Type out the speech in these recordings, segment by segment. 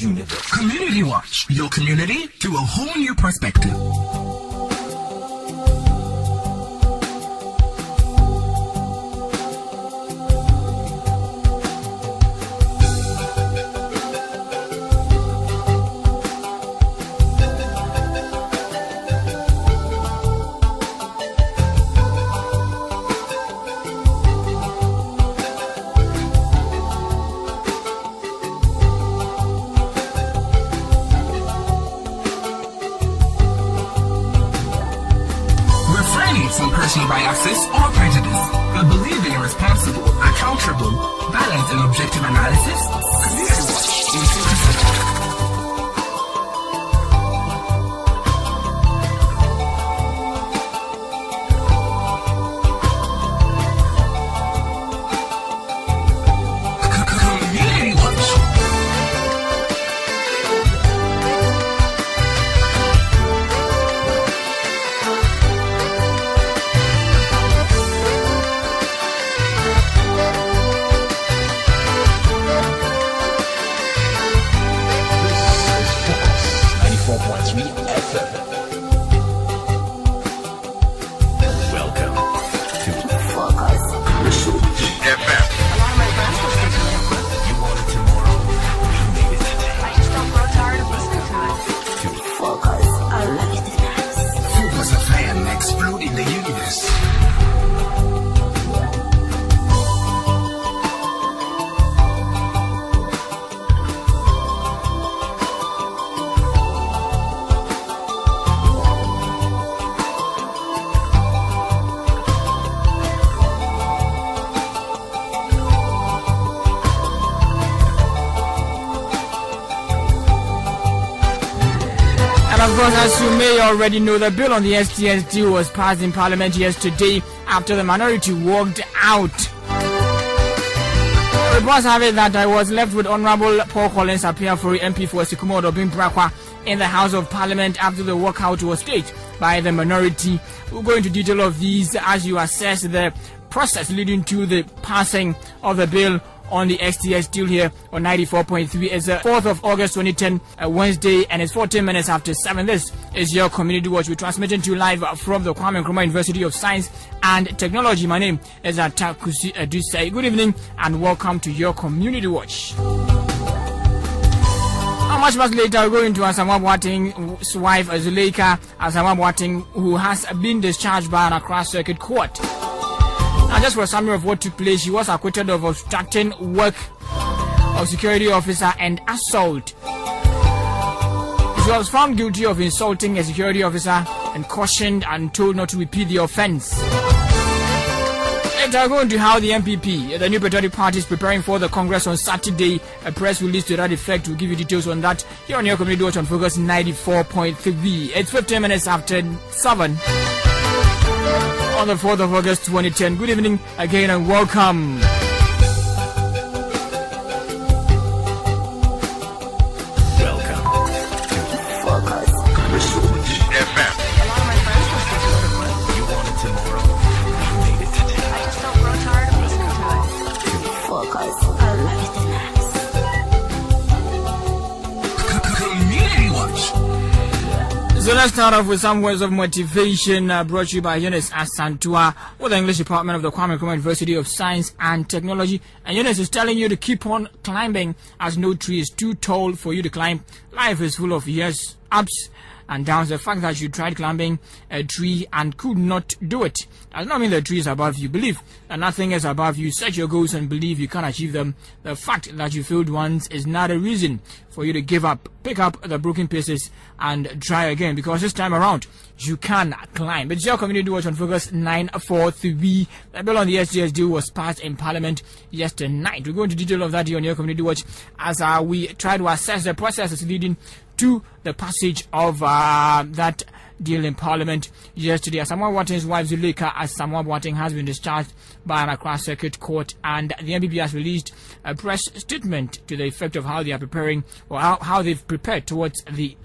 universe. Community Watch, your community through a whole new perspective. From personal biases or prejudice, but believe in responsible, accountable, balanced and objective analysis. Community Watch in simple. Of course, as you may already know, the bill on the STS deal was passed in Parliament yesterday after the minority walked out. Reports have it that I was left with Honorable Paul-Collins-appiah-ofori, MP for Sikumodo Bimbrakwa, in the House of Parliament after the walkout was staged by the minority. We'll go into detail of these as you assess the process leading to the passing of the bill on the STS deal here on 94.3. It's the 4th of August 2010, Wednesday, and it's 14 minutes after 7. This is your Community Watch. We're transmitting to you live from the Kwame Nkrumah University of Science and Technology. My name is Atakusi Adusei. Good evening and welcome to your Community Watch. Much later, we're going to Asamoah Boateng's wife, Zuleika Asamoah Boateng, who has been discharged by an Accra Circuit Court. Now, just for a summary of what took place, she was acquitted of obstructing work of security officer and assault. She was found guilty of insulting a security officer and cautioned and told not to repeat the offense. Later, going to how the MPP, the New Patriotic Party, is preparing for the Congress on Saturday. A press release to that effect will give you details on that here on your Community Watch on Focus 94.3. It's 15 minutes after 7. On the 4th of August 2010. Good evening again and welcome. So let's start off with some words of motivation brought to you by Eunice Asantua with the English Department of the Kwame Nkrumah University of Science and Technology. And Eunice is telling you to keep on climbing as no tree is too tall for you to climb. Life is full of years, ups and downs. The fact that you tried climbing a tree and could not do it does not mean the tree is above you. Believe that nothing is above you. Set your goals and believe you can achieve them. The fact that you failed once is not a reason for you to give up. Pick up the broken pieces and try again, because this time around you can climb. It's your Community Watch on Focus 943. The bill on the SGS deal was passed in Parliament yesterday night. We'll go into detail of that here on your Community Watch as we try to assess the processes leading to the passage of that deal in Parliament yesterday. Asamoah Boateng's wife, Zuleika Asamoah Boateng, has been discharged by an Accra Circuit Court, and the MPP has released a press statement to the effect of how they are preparing, or how they've prepared towards the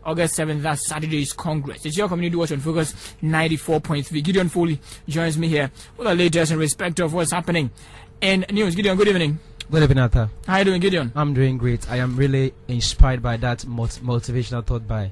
August 7th, that's Saturday's Congress. It's your Community Watch on Focus 94.3. Gideon Foley joins me here with the latest in respect of what's happening in news. Gideon, good evening. Good evening, Arthur. How are you doing, Gideon? I'm doing great. I am really inspired by that motivational thought by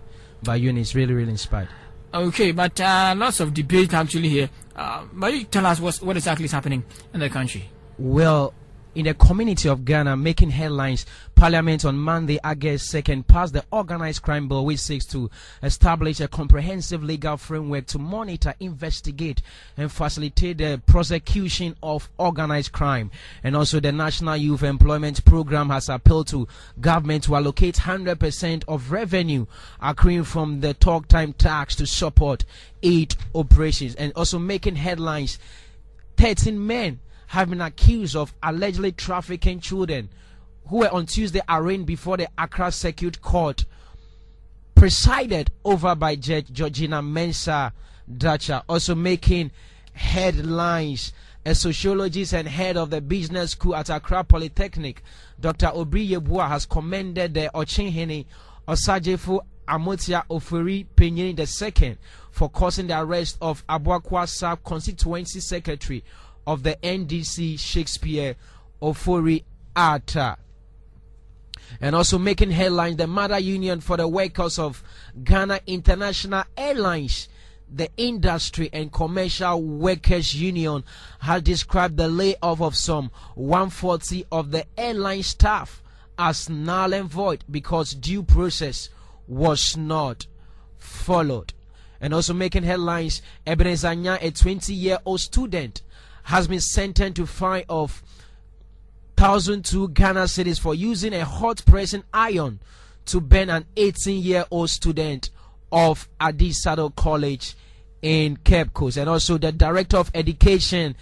Eunice. Really, really inspired. Okay, but lots of debate actually here. But you tell us what exactly is happening in the country. Well, in the community of Ghana, making headlines, Parliament on Monday, August 2nd, passed the Organized Crime Bill, which seeks to establish a comprehensive legal framework to monitor, investigate, and facilitate the prosecution of organized crime. And also, the National Youth Employment Program has appealed to government to allocate 100% of revenue accruing from the talk time tax to support aid operations. And also making headlines, 13 men have been accused of allegedly trafficking children who were on Tuesday arraigned before the Accra Circuit Court, presided over by Judge Georgina Mensah Dacha. Also making headlines, a sociologist and head of the business school at Accra Polytechnic, Dr. Obri Yebua, has commended the Ochenhene Osajefo Amotia-Ofori Penyini II for causing the arrest of Abuakwa Sub Constituency Secretary of the NDC, Shakespeare Ofori Atta. And also making headlines, the Mother Union for the Workers of Ghana International Airlines, the Industry and Commercial Workers Union, has described the layoff of some 140 of the airline staff as null and void because due process was not followed. And also making headlines, Ebenezer Anya, a 20-year-old student, has been sentenced to fine of 1,002 Ghana cedis for using a hot pressing iron to burn an 18-year-old student of Adisado College in Cape Coast. And also the Director of Education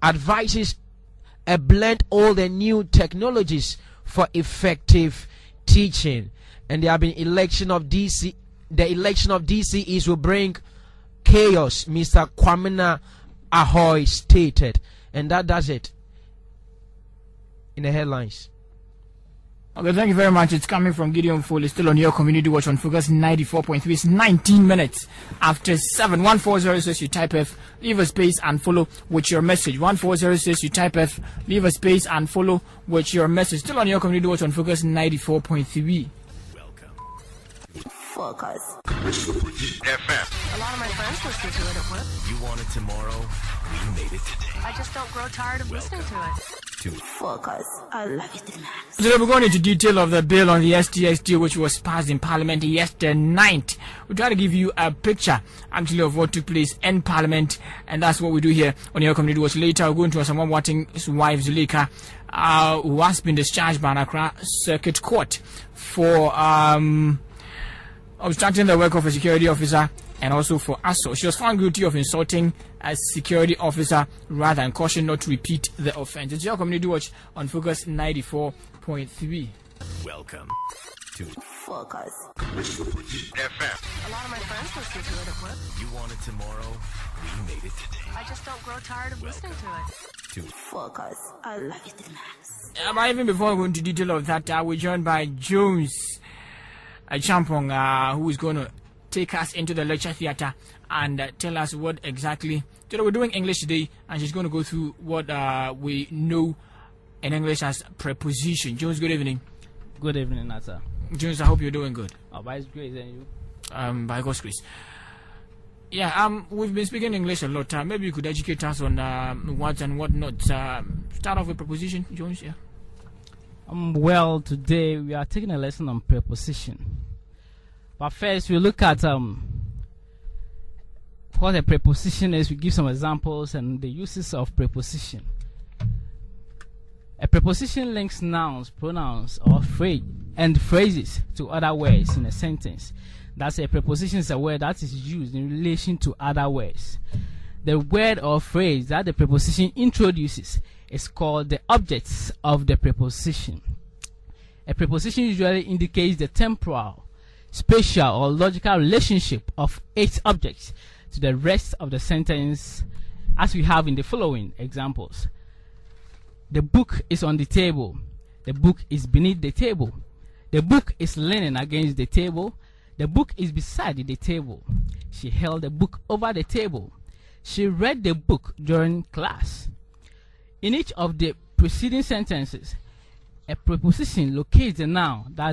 advises a blend all the new technologies for effective teaching. And there have been election of DC. The election of DCEs will bring chaos, Mr. Kwamina Ahoy stated. And that does it in the headlines. Okay, thank you very much. It's coming from Gideon Foley, still on your Community Watch on Focus 94.3. It's 19 minutes after 7. 1406, you type F, leave a space and follow with your message. 1406, you type F, leave a space and follow with your message. Still on your Community Watch on Focus 94.3. Focus. FM. A lot of my friends listen to it at work. You want it tomorrow? We made it today. I just don't grow tired of listening to it. Focus. I love it, max. So we're going into detail of the bill on the STX deal, which was passed in Parliament yesterday night. We try to give you a picture, actually, of what took place in Parliament, and that's what we do here on your Community Watch. Later, we're going to Asamoah Wating's wife, Zulika, who has been discharged by an Accra Circuit Court for obstructing the work of a security officer and also for assault. She was found guilty of insulting a security officer rather and cautioned not to repeat the offense. It's your Community Watch on Focus 94.3. Welcome to Focus. FM. A lot of my friends listen to it at work. You want it tomorrow? We made it today. I just don't grow tired of listening to it. Focus. I love it, max. But even before going into detail of that, we're joined by Jones Champong, who is going to take us into the lecture theater and tell us what exactly. We're doing English today, and she's going to go through what we know in English as preposition. Jones, good evening. Good evening, Nata. Jones, I hope you're doing good. By His grace, and you? By God's grace. Yeah, we've been speaking English a lot. Maybe you could educate us on what and what not. Start off with preposition, Jones. Yeah. Well, today we are taking a lesson on preposition. But first, we look at what a preposition is. We give some examples and the uses of preposition. A preposition links nouns, pronouns, or phrase and phrases to other words in a sentence. That's a preposition is a word that is used in relation to other words. The word or phrase that the preposition introduces is called the objects of the preposition. A preposition usually indicates the temporal, spatial, or logical relationship of its objects to the rest of the sentence, as we have in the following examples. The book is on the table. The book is beneath the table. The book is leaning against the table. The book is beside the table. She held the book over the table. She read the book during class. In each of the preceding sentences, A preposition locates the noun. That's